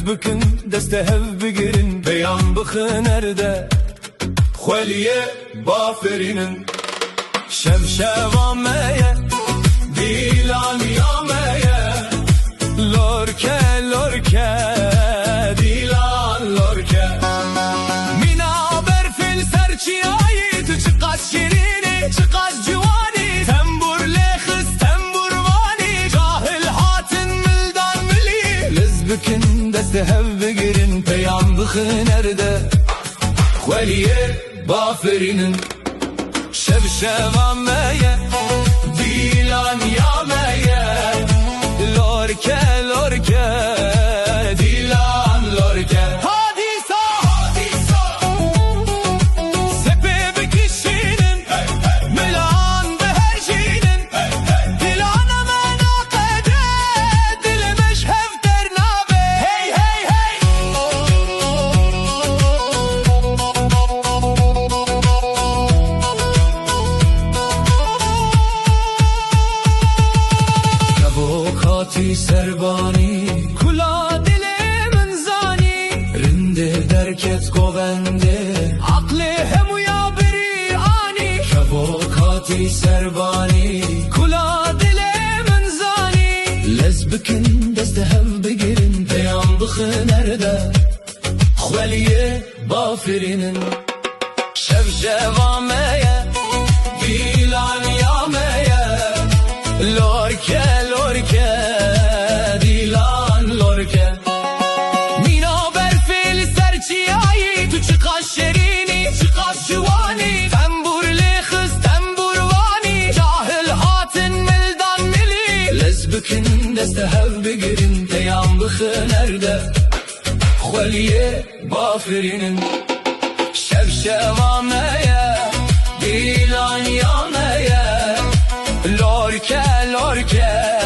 بكن دستهف بقرن بيان بخنرده خوليه بافرينن شفشواميه دیلان یاميه لورکه لورکه دیلان لورکه مینا برفل سرچیایی تو چقدر شیرینی چقدر جوانی تنبور لخس تنبور وانی جاهل هاتن ملدان ملی لزبکن دستهف بقرن پیام بخنرده خوليه بافرينن شفشواميه دیلان یاميه لورکه لورکه دیلان لورکه حادیثا سپه بکشینن ملان به هر شینن دیلان من آقده دلمش هفتر نابه هی هی هی کبوکاتی سربانی کلا دل من زانی رنده درکت گوونده عقل همویا بری آنی کبوکاتی سربانی کلا دل من زانی لزبکن دستهف بگیرن پیام بخنرده خوليه بافرينن شفشواميه دیلان یاميه لورکه لورکه دیلان لورکه مینا برفل سرچیایی تو چقدر شیرینی چقدر جوانی تنبور لخس تنبور وانی جاهل هاتن ملدان ملی لزبکن دستهف بگیرن پیام بخنرده خوليه بافرينن شفشواميه دیلان یاميه لورکه لورکه